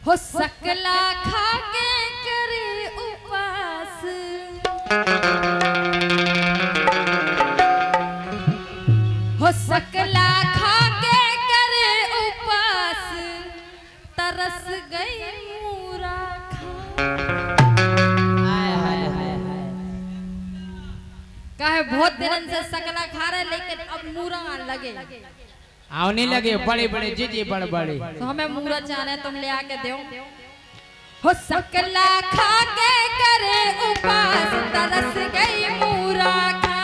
हो सकला खा के करे उपवास, हो सकला खा के करे उपवास, तरस गई मूरा काहे बहुत दिन से सकला खा रहे लेकिन अब मूरा लगे आवने लगे बड़े बड़े जी बड़े बड़े तो हमें मूरा चाहे तुम ले आके दो। हो सकला खा के करे उपवास, तरस गई मूरा खा,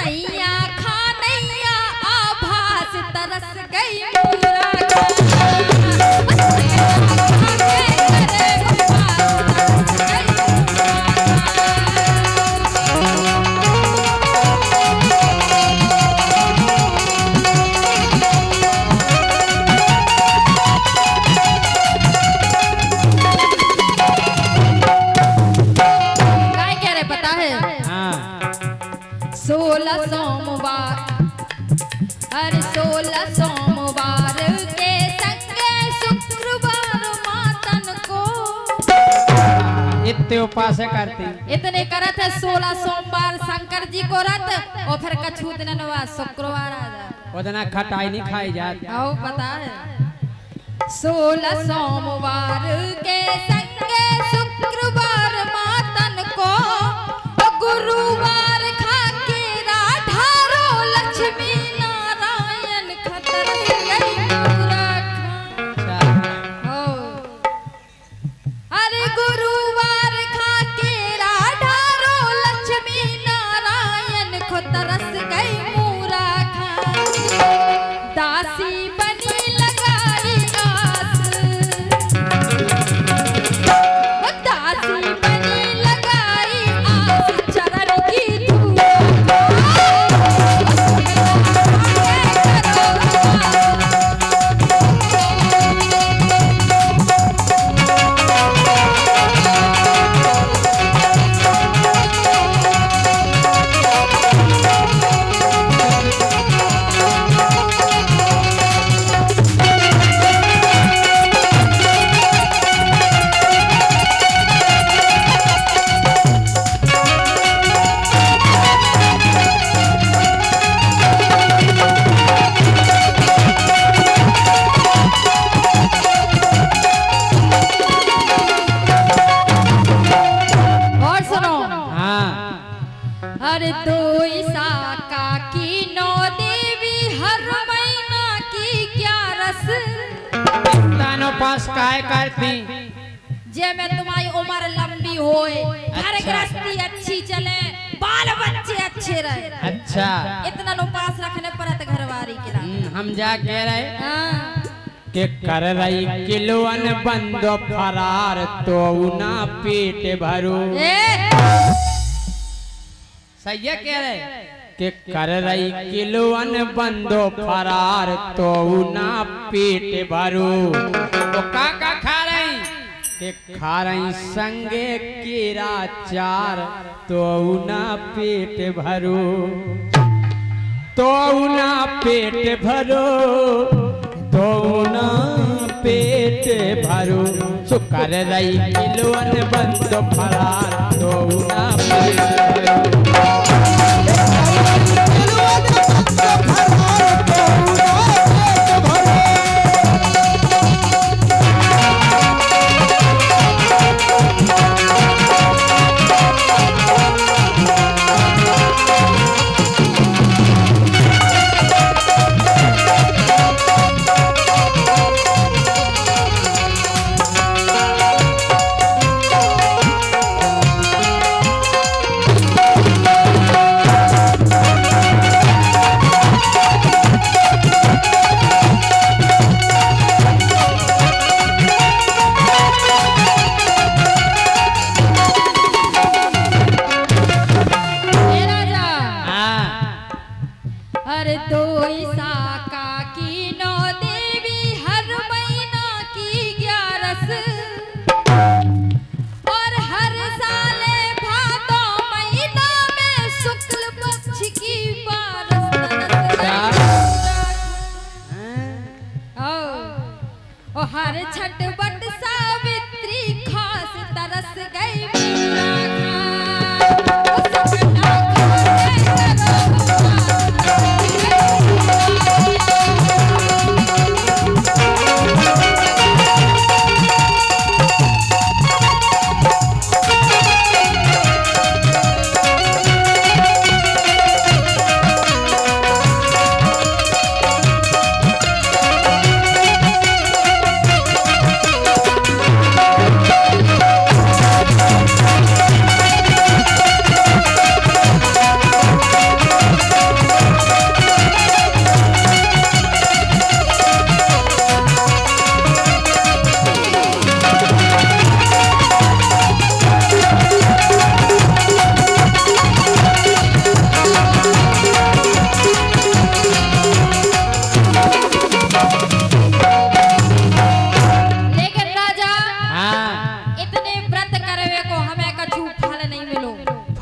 सकला खा के करे उपवास, तरस गई सोमवार, अरे 16 सोमवार के संगे शुक्रवार मातन को इतने उपास करती, इतने करत है 16 सोमवार शंकर जी को रत और फिर कछु दिन शुक्रवार आ जाए उतना खटाई नहीं खाई जाती। आओ पता है 16 सोमवार के संगे शुक्रवार मातन को, गुरुवार खा के राधारो लक्ष्मी नारायण खतर गई मूरा खा। अरे गुरुवार खा के राधारो लक्ष्मी नारायण खतरस गई मूरा खा, दासी बनी लगाई आस, दासी बनी लगाई आस, चरण की अरे दो साका की 9 देवी हर महीना की क्या रस, तानो पास काय करती जे में तुम्हारी उम्र लंबी होए, घर गृहस्थी अच्छी चले, बाल बच्चे अच्छे रहे। अच्छा इतना उपास रखने पर घरवारी के हम जा कह रहे के कर रही किलोन बंदो फरार तो ना पेट भरो, सही है कह रहे के कर रही किलोन बंदो फरार तो ना पेट भरो। तो का खा रही के खा रही संगे केरा चार तो ना पेट भरो, तो ना पेट भरो, तो ना पेट भरो, सो कर रही किलोन बंदो फरार तो ना पेट भरो।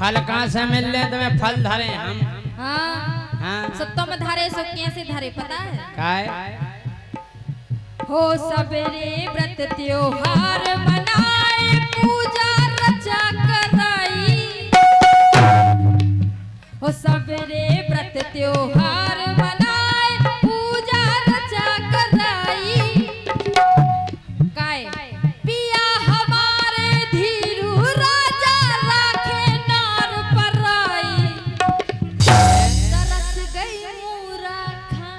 फल कहाँ से मिल रहे तुम्हें फल धरे हम? हाँ हाँ सत्तों में धारे सो कैसे धारे पता है? काय हो सबेरे व्रत त्योहार मनाए पूजा रचा कराई। हो सबेरे व्रत त्योहार मनाए पूजा रचा कराई। काय पिया हमारे धीरू राजा राखे नार पराई। तरस गई मूरा खा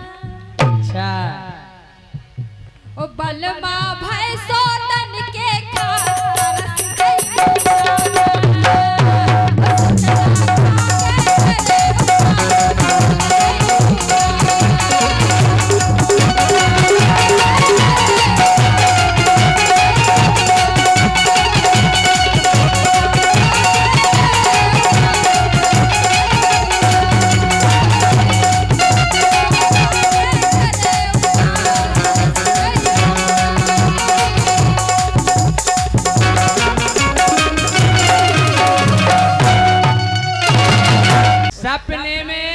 अच्छा ओ बलमा भय सोतन के खास तरस गई सपने में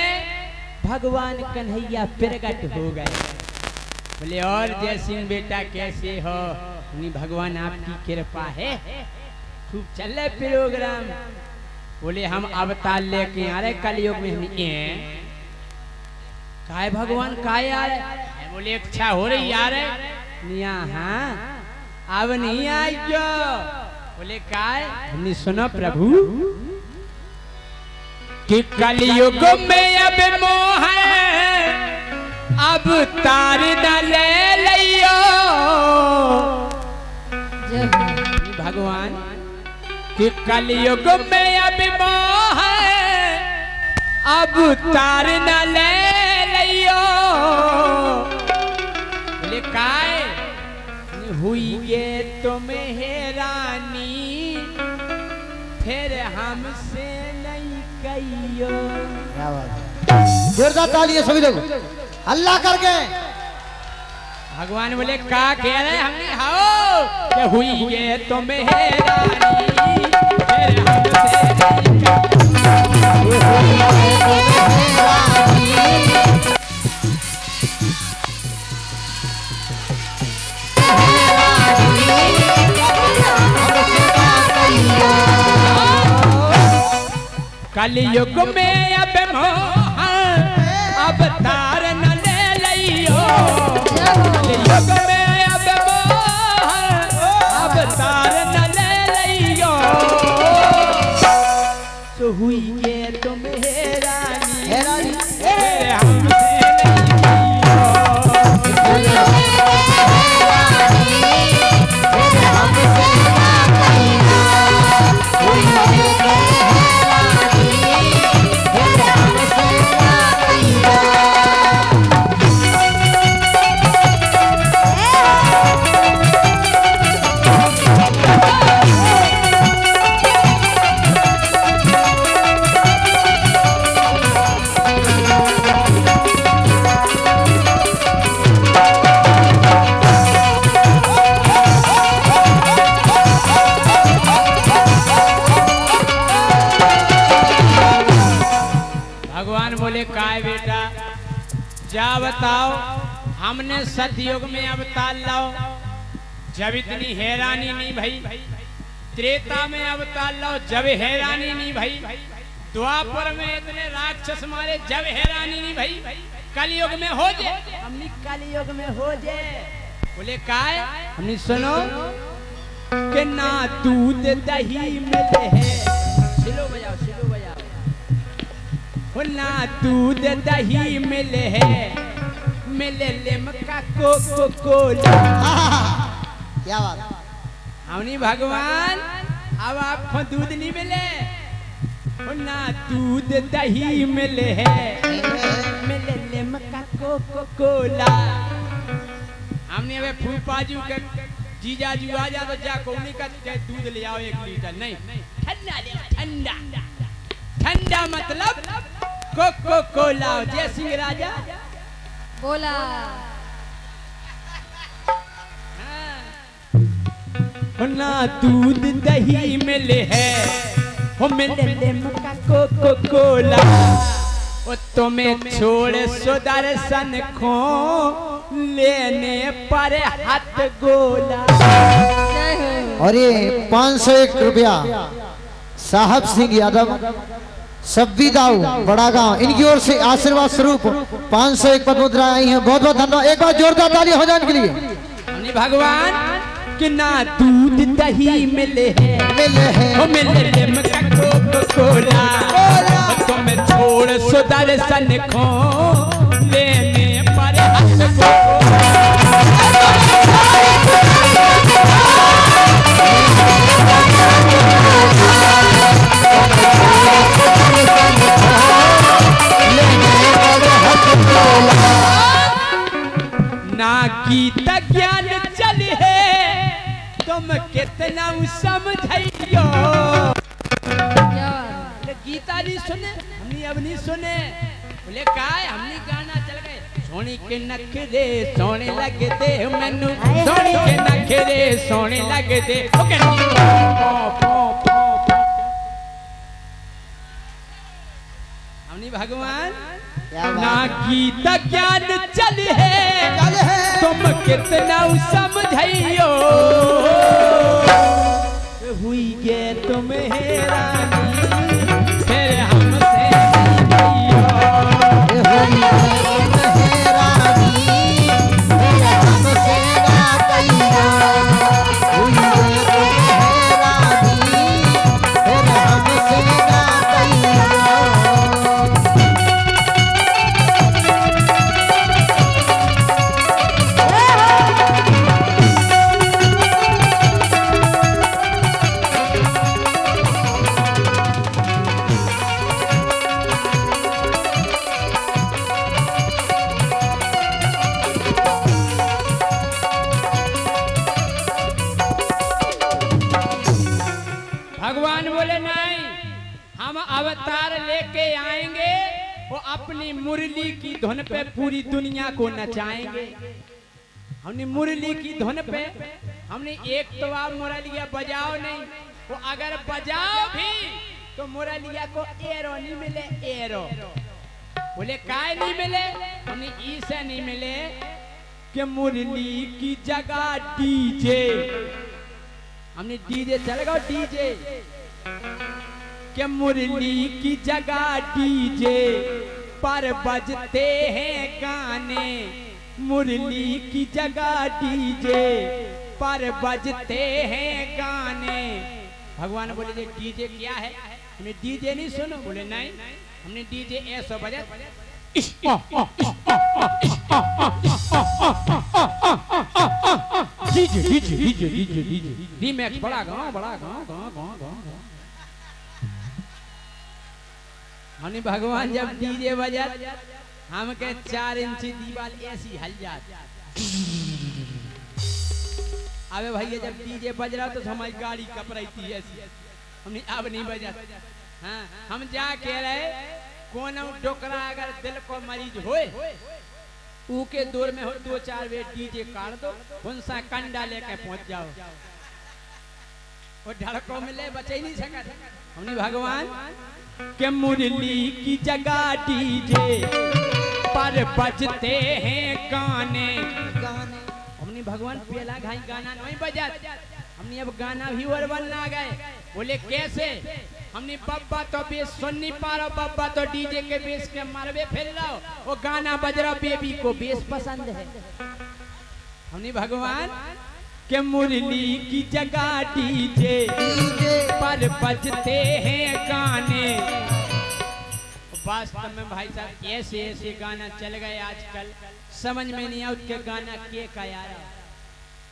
भगवान कन्हैया प्रकट हो गए। बोले और जय सिंह बेटा कैसे हो? नहीं भगवान आपकी कृपा है, खूब चल रहे प्रोग्राम। बोले हम अवतार लेके आ रहे कलयुग में हम काय भगवान काय आ रहे? बोले इच्छा हो रही आ रहे हाँ अब नहीं आई जो। बोले काय? हमने सुनो प्रभु कि कलयुग में अब मोह अब तार न ले लियो। भगवान कि कलयुग में अब मोह अब तार न ले लियो। बोले काय हुई ये तुम्हें हैरानी फिर हमसे नहीं कहियो। क्या बात है, जोरदार तालियां सभी लोग अल्लाह करके। भगवान बोले का कह रहे हमने हाओ कि हुई ये तुम्हें हैरानी फिर हमसे नहीं कलयुग में अब मोह अब तार न ले लियो। कलयुग में अब मोह अब तार न ले लियो। तो हुई ये तुम हैरानी फिर हमसे काय बेटा जा बताओ हमने सतयुग में अवतार लाओ जब इतनी हैरानी नहीं भई। त्रेता में अवतार लाओ जब हैरानी नहीं भई। द्वापर में इतने राक्षस मारे जब हैरानी नहीं भई। कलयुग में हो जाए हमने कलयुग में हो जाए। बोले काय हमने सुनो कि ना दूध दही मिले है। सिलो बजाओ सिलो बजाओ। ना दूध दही मिले है मिले लिमका कोको कोला। क्या बात, हमनी भगवान अब आपको दूध नहीं मिले। ना दूध दही मिले है मिले लिमका कोको कोला। हमने अब फूफाजू के जीजाजू आ जा तो जा कोनी का दूध ले आओ 1 लीटर। नहीं ठंडा ले ठंडा। ठंडा मतलब कोको कोला। जय सिंह राजा बोला ना दूध दही मिले है हो मिले लिम्का कोको कोला ओ तुम्हें छोड़ सुदर्शन को लेने पर हाथ गोला। जय हो। और ये 501 रुपया साहब सिंह यादव सब्बी दाऊ बड़ा गांव, इनकी ओर से आशीर्वाद स्वरूप 501 पद मुद्रा आई है। बहुत बहुत धन्यवाद। एक बार जोरदार ताली हो जाने के लिए। हमने भगवान कि ना दूध दही मिले हैं हो मिले लिम्का कोको कोला तुम्हें छोड़ सुदर्शन को लेने पर हाथ गोला। ना गीत ज्ञान चल है तुम कितना समझियो। गीता नहीं सुने हमने अब नहीं सुने बोले का हमने गाना चल गए। सोनी के नखरे सोने लगते मैनू सोनी के नखरे सोने लगते हमने भगवान ना गीत ज्ञान चल है तुम कितना समझियो। हुई गे तुम हैरानी फिर हमसे भगवान बोले नहीं हम अवतार लेके आएंगे वो अपनी मुरली की धुन पे पूरी दुनिया को नचाएंगे। हमने मुरली की धुन पे हमने एक तो आप मुरलिया बजाओ नहीं वो अगर बजाओ भी तो मुरलिया को एरो नहीं मिले एरो बोले काय नहीं मिले हमने ई से नहीं मिले कि मुरली की जगह डीजे हमने डीजे चलेगा डीजे के मुरली की जगह डीजे पर बजते हैं गाने मुरली की जगह डीजे पर बजते हैं गाने। भगवान बोले जे डीजे क्या है हमने डीजे नहीं सुनो बोले नहीं हमने डीजे ऐसा बजा DJ DJ DJ DJ DJ remix बड़ा गाँव हमने भगवान जब डीजे बजा हम के 4 इंच दीवार ऐसी हल जाती। अबे भैया जब डीजे बज रहा तो हमारी गाड़ी कप रही थी ऐसी हमने अब नहीं बजा। हाँ हम जा कह रहे कौन डोकरा अगर दिल को मरीज होए ऊके दूर में हो 2-4 बेर डीजे काट दो उनसा कंडा लेके पहुंच जाओ और ढड़को मिले बचे नहीं सका। हमने भगवान के मुरली की जगह डीजे पर बजते हैं गाने। हमने भगवान पहला घाई गाना नहीं बजा हमने अब गाना भी और बनना गए बोले कैसे हमने बब्बा तो बेस सुन नहीं पा रहा बब्बा तो डीजे के बेस के मारवे फिर रहा वो गाना बज रहा बेबी को बेस पसंद है। हमने भगवान के मुरली की जगह डीजे पर बजते हैं गाने। वास्तव में भाई साहब ऐसे ऐसे गाना चल गए आजकल समझ में नहीं आ उसके गाना के का यार।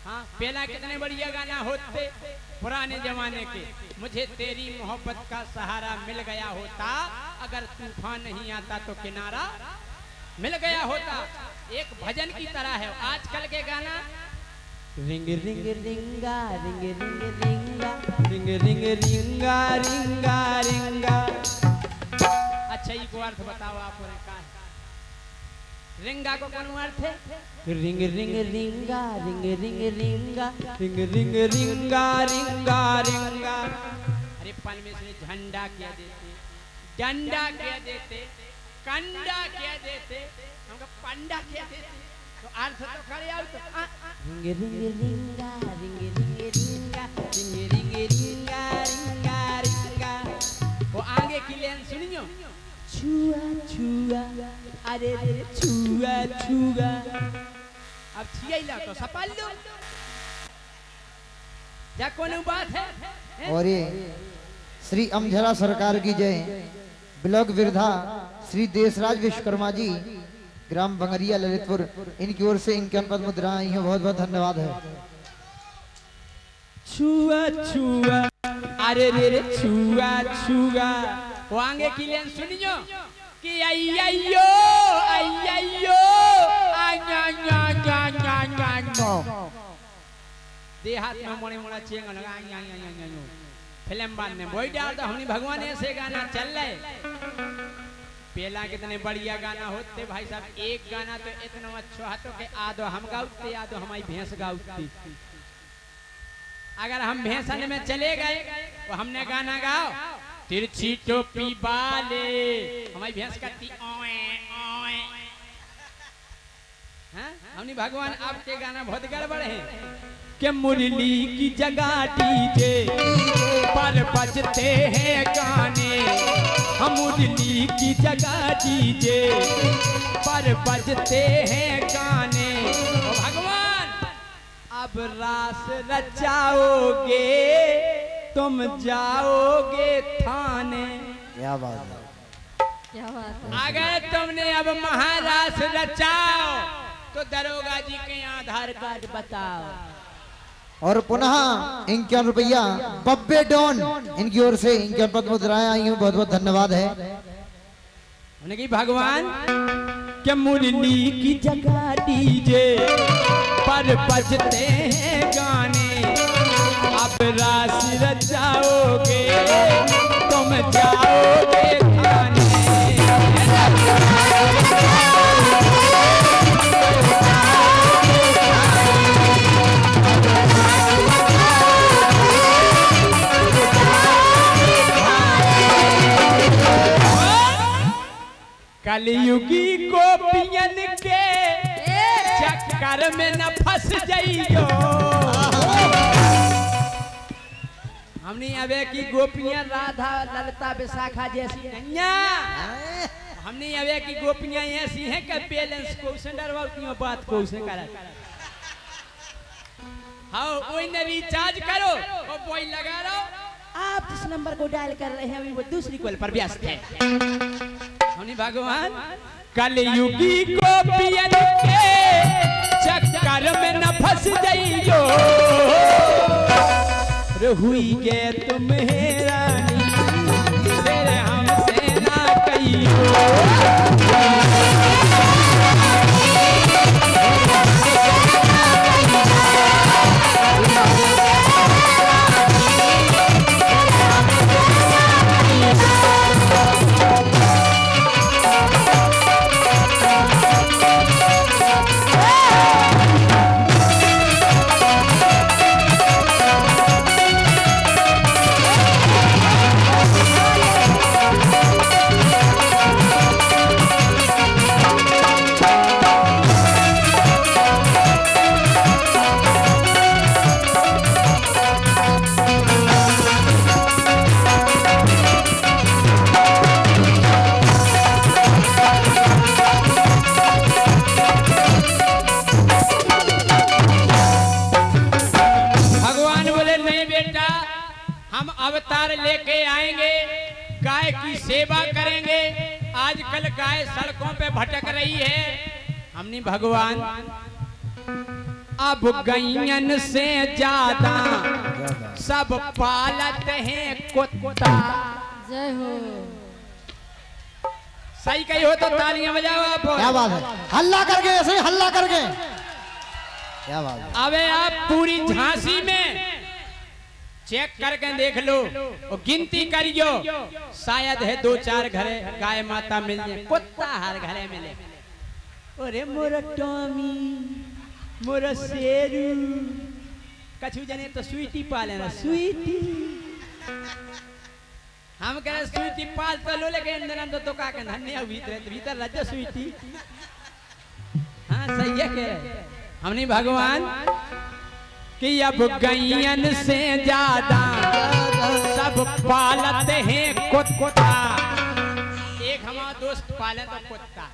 हाँ पहला कितने बढ़िया गाना होते पुराने जमाने के मुझे तेरी मोहब्बत का सहारा मिल गया होता अगर तूफान नहीं आता तो किनारा मिल गया होता एक भजन की तरह है। आजकल के गाना रिंग रिंग रिंगा रिंग रिंग रिंगा रिंग रिंग रिंगा रिंगा रिंगा। अच्छा ये को अर्थ बताओ आप का रिंगा को कौन अर्थ है रिंग रिंग रिंगा रिंग रिंग रिंगा रिंग रिंग रिंगा रिंगा रिंगा। अरे पन में से झंडा क्या देते, डंडा क्या देते, कंडा क्या देते, हमका पंडा क्या देते, तो अर्थ तो करे आओ तो रिंग रिंग रिंगा रिंग रिंग रिंगा रिंग रिंग रिंगा रिंगा रिंगा। वो आगे की लाइन सुनियो, छुआ छुआ अरे रे छुआ छुआ। अब छियाइला तो सपाल दो या कोनो बात है। और ये श्री अमझरा सरकार की जय। ब्लॉक विरधा श्री देशराज विश्वकर्मा जी, ग्राम बंगरिया ललितपुर, इनकी ओर से इनके अनपद मुद्रा आई है, बहुत बहुत धन्यवाद है। छुआ छुआ अरे रे रे छुआ छुआ। वो आगे की लाइन सुनियो कि अय्यो अय्यो आया nya nya nya nya nya। देहात में मोने मोना चेंगा लगा आया आया आया। फिल्म बनने वही डाल दो, हमने भगवान ऐसे गाना चल रहे। पहला कितने बढ़िया गाना होते भाई साहब, एक गाना तो इतना अच्छा हाथों के आदो हम गाउते आदो हमारी भैंस गाउती। अगर हम भैंसन में चले गए तो हमने गाना गाओ तिरछी टोपी वाले, हमारी भैंस करती ओए ओए। हाँ हमने भगवान आपके गाना बहुत गड़बड़ है कि मुरली की जगह डीजे पर बजते हैं गाने, हम मुरली की जगह डीजे पर बजते हैं गाने। ओ भगवान अब रास रचाओगे तुम जाओगे थाने। क्या बात है, क्या बात है। अगर तुमने अब महारास रचाओ तो दरोगा जी के आधार कार्ड बताओ। और पुनः इनके रुपया बब्बे डॉन, इनकी ओर से इनके अनपद मुद्राएं आई हैं, बहुत बहुत धन्यवाद है। उन्हें कि भगवान के मुरली की जगह डीजे पर बजते हैं गाने, अब रास रचाओगे तुम जाओगे थाने। कलयुगी गोपियन के चक्कर में न फंस जाइयो। हमने अबे की गोपियां राधा ललिता विशाखा जैसी नहीं, हमने अबे की गोपियां ऐसी हैं कि बैलेंस को डरवाती बात को उसे करा। हाँ वही ने रिचार्ज करो और वही लगा लो। आप जिस नंबर को डायल कर रहे हैं वो दूसरी कॉल पर व्यस्त है। हमने भगवान कलयुगी गोपियन के चक्कर में न फंस जाइयो, हुई के तुम रानी फिर हमसे ना कहियो। अवतार लेके आएंगे, गाय की सेवा करेंगे। आजकल गाय सड़कों पे भटक रही है। हमने भगवान अब गैयन से ज्यादा सब पालत हैं कुत्ता। जय हो। सही कही हो तो तालियां बजाओ आप। क्या बात है, हल्ला करके ऐसे हल्ला करके। क्या बात है। अबे आप पूरी झांसी में चेक करके देख लो और गिनती करियो, शायद है 2-4 घरे गाय माता मिल जाए, कुत्ता हर घरे मिले। अरे मोरा टॉमी मोरा शेरू, कछु जने तो स्वीटी पाले ना, स्वीटी हम कह स्वीटी पाल तो लो लेकिन अंदर तो का के धन्य भीतर रज स्वीटी। हाँ सही है के हमने भगवान कि अब गैयन से ज्यादा सब पालते हैं कुत्ता। एक हमारा दोस्त पाले तो कुत्ता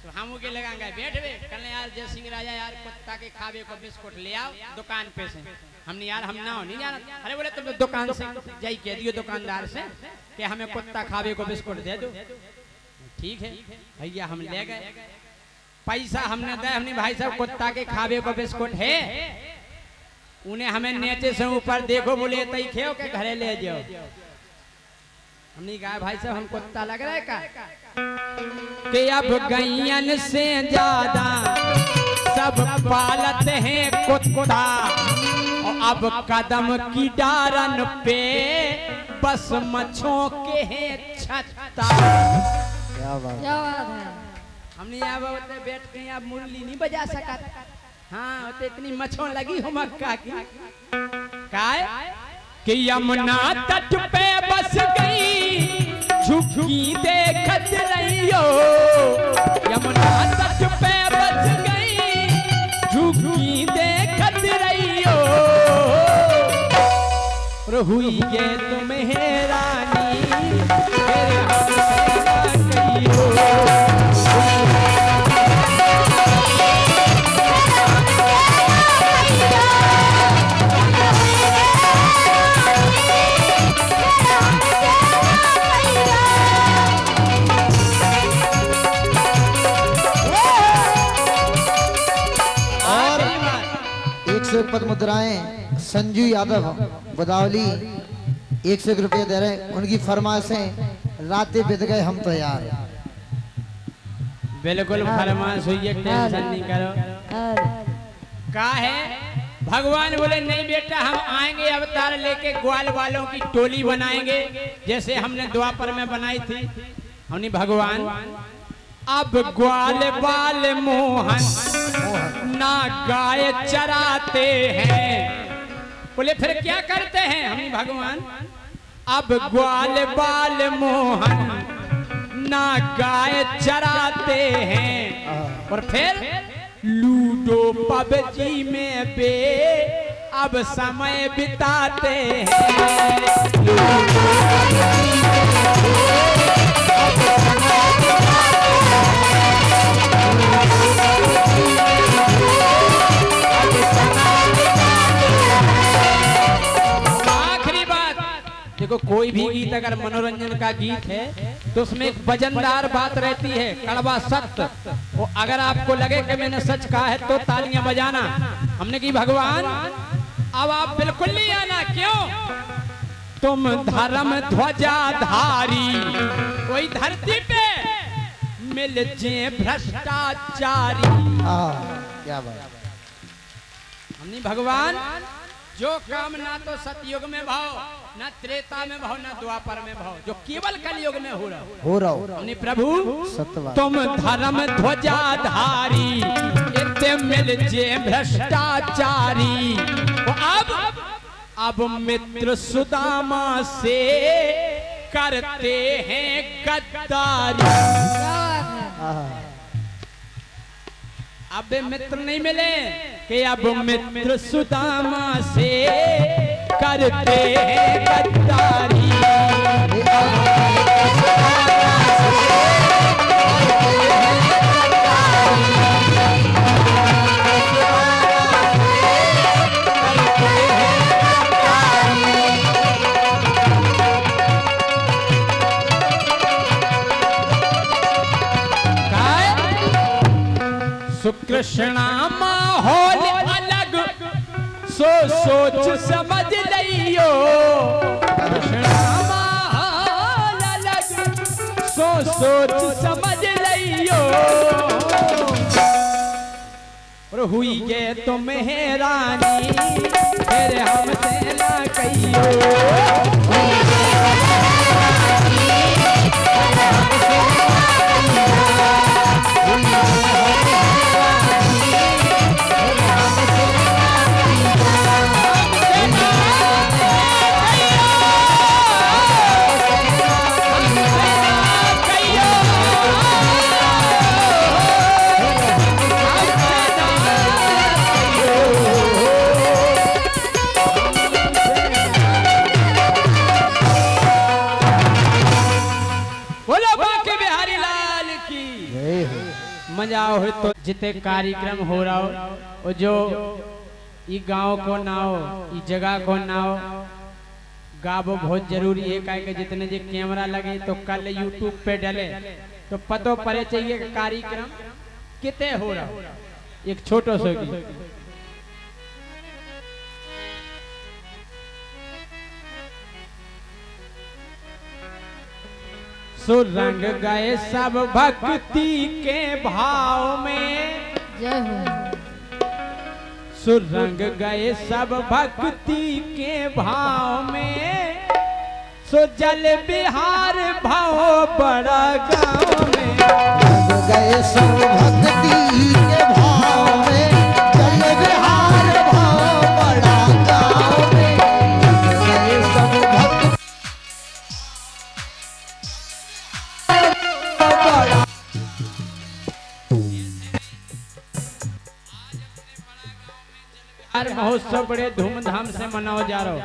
तो हम के लगाएंगे बैठ बे कल यार जय सिंह राजा यार कुत्ता के खावे को बिस्कुट ले आओ दुकान पे से। हमने यार हम ना हो नहीं जाना। अरे बोले तुम दुकान से जाई कह दियो दुकानदार से कि हमें कुत्ता खावे को बिस्कुट दे दो। ठीक है भैया हम ले गए पैसा हमने दे। हमने भाई साहब कुत्ता के खावे को बिस्कुट है। उन्हें हमें नीचे से ऊपर देखो बोले तई खेओ के घरे ले जाओ। हमने कहा भाई साहब हम कुत्ता लग रहा है का कि अब गैयन से ज्यादा सब पालते हैं कुत्ता और अब कदम की डारन पे बस मच्छों के हैं छत्ता। क्या बात क्या बात है। हमने यहाँ होते बैठ के आप मुरली नहीं बजा सका। हाँ होते इतनी मच्छों लगी हो मक्का की काय कि यमुना तट पे बस गई झुकी देखत रहियो। यमुना तट पे बस गई झुकी देखत रहियो। हुई गे तुम्हें रानी फिर हमसे ना कहियो। पद मुद्राएं संजू यादव गोदावली 101 रुपये दे रहे। उनकी फरमाइशें रातें बीत गए हम तो यार। बिल्कुल फरमाइश हुई है टेंशन नहीं करो। का है भगवान बोले नहीं बेटा हम आएंगे अवतार लेके ग्वाल वालों की टोली बनाएंगे जैसे हमने द्वापर में बनाई थी। हमने भगवान अब ग्वाल बाल मोहन ना गाय चराते हैं। बोले फिर क्या करते हैं। हम भगवान अब ग्वाल बाल मोहन ना गाय चराते हैं और फिर लूडो पबजी में बे अब समय बिताते आखिरी बात देखो कोई भी गीत अगर मनोरंजन का गीत है तो उसमें एक वजनदार बात रहती है कड़वा सत्य। वो अगर आपको लगे कि मैंने सच कहा है तो तालियां बजाना। हमने की भगवान अब आप बिल्कुल नहीं आना। क्यों तुम धर्म ध्वजाधारी कोई धरती पे मिल जे भ्रष्टाचारी। क्या बात। हमने भगवान जो काम ना तो सतयुग में भाव ना त्रेता में भाव ना द्वापर में भाव जो केवल कलयुग में हो रहा हमने प्रभु तुम धर्म ध्वजाधारी इतने मिल जे भ्रष्टाचारी। अब मित्र सुदामा से करते हैं गद्दारी। अब मित्र नहीं मिले कि अब मित्र सुदामा से करते हैं गद्दारी। सुकृष्णा माहौल अलग सो सोच समझ लियो। कृष्णा माहौल अलग सो सोच समझ लियो। और हुई गे तुम्हें रानी फिर हमसे ना कहियो। मजा हो तो जिते कार्यक्रम हो रहा हो और जो ई गांव को ना हो ई जगह को ना हो गावो बहुत जरूरी है काहे कि जितने जे कैमरा लगे तो कल यूट्यूब पे डाले तो पतो पड़े चाहिए कि कार्यक्रम किते हो रहा हो। एक छोटो सो की सुरंग गए सब भक्ति के भाव में, जय हो। सुरंग गए सब भक्ति के भाव में, सो जल बिहार भाव बड़ा गाँव में। गए सब भक्ति के भाव में, जल बिहार भाव बड़ा गाँव में। गए सब भक्ति बड़ा हर महोत्सव बड़े धूमधाम से मनाओ जा रहा हो।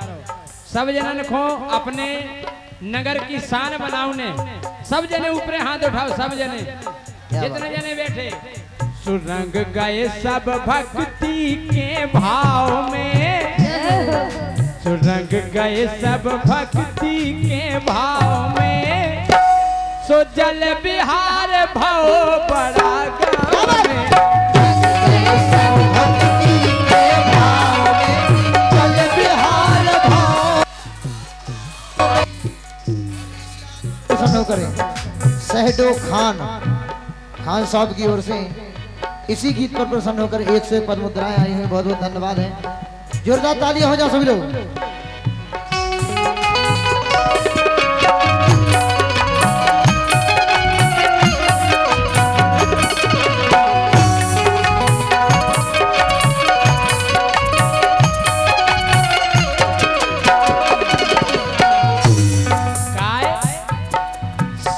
सब जनन को अपने नगर की शान बनाओने, सब जने ऊपरे हाथ उठाओ, सब जने जितने जने बैठे। सुरंग गए सब भक्ति के भाव में, सुरंग गए सब भक्ति के भाव में, सो जल बिहार भाव बड़ा गाँव में। करें सहडो खान साहब की ओर से इसी गीत पर प्रसन्न होकर 1 से 1 पद मुद्राएं आई हैं। बहुत बहुत धन्यवाद है। जोरदार तालियां हो जाओ सभी लोग।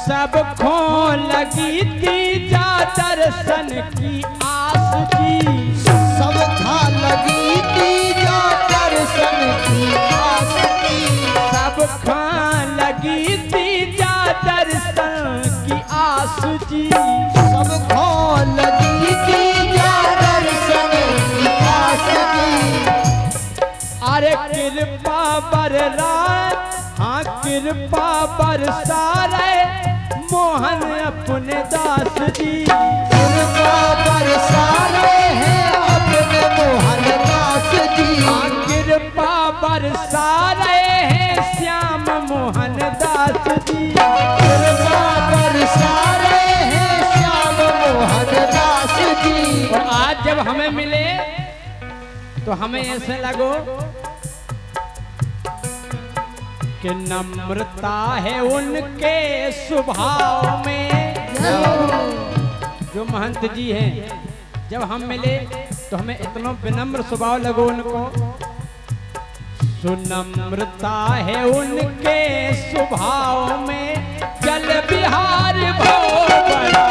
सबको लगी तीजा दर्शन की आस की, सबको लगी तीजा दर्शन की आस की, सबको लगी तीजा दर्शन की आस जी, सबको लगी तीजा दर्शन की आस की। अरे कृपा बरसाए, हाँ कृपा बरसाए मोहन अपने दास जी, कृपा बरसाए हैं अपने मोहन दास जी, कृपा बरसाए हैं श्याम मोहन दास जी, कृपा बरसाए हैं श्याम मोहन दास जी। और आज जब हमें मिले तो हमें ऐसे लगो कि नम्रता है उनके स्वभाव में। जो महंत जी हैं जब हम मिले तो हमें इतना विनम्र स्वभाव लगो उनको। सुनम्रता है उनके स्वभाव में, जल बिहार भाव बड़ा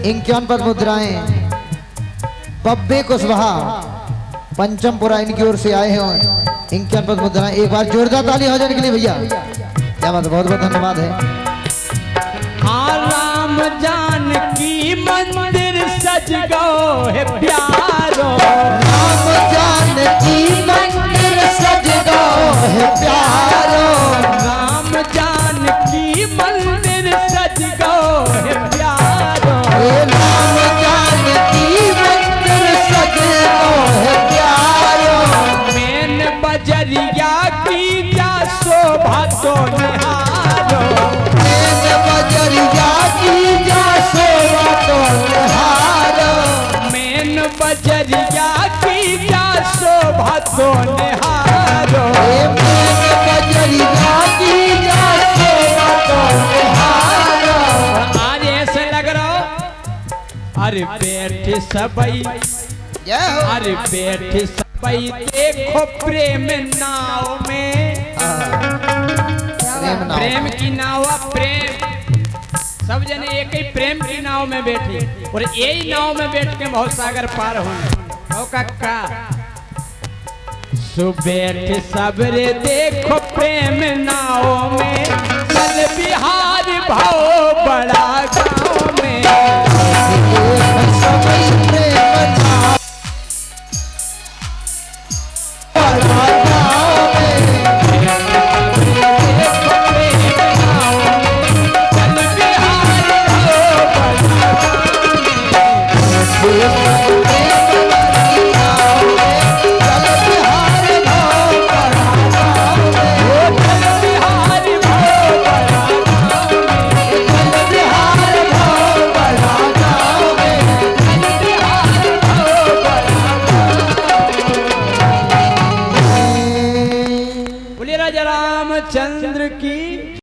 इक्यावन पद मुद्राएं बब्बे कुशवाहा पंचमपुरा इनकी ओर से आए हैं। 51 पद मुद्राएं एक बार जोरदार ताली हो जाने के लिए भैया, क्या बात है, बहुत बहुत धन्यवाद है। हाँ राम जानकी मंदिर सज गो है प्यारो, राम जानकी मंदिर सज गो है प्यारो, राम जानकी मंदिर सज गो है प्यारो, राम जानकी मंदिर सज गो है प्यारो, मेन बजरिया की जा शोभा तो निहारो, मेन बजरिया की जा शोभा तो निहारो, मेन बजरिया की जा शोभा तो निहारो बजरिया की जा शोभा तो निहारो। आज ऐसे लग रहा हो अरे बैठे सबई अरे बैठे सबई देखो प्रेम नाव में प्रेम की नाव प्रेम सब जने एक ही प्रेम की नाव में बैठे और यही नाव में बैठ के बहुत सागर पार होने का सुबह सबरे देखो प्रेम नाव में चल बिहार भाव बड़ा गाँव में चंद्र की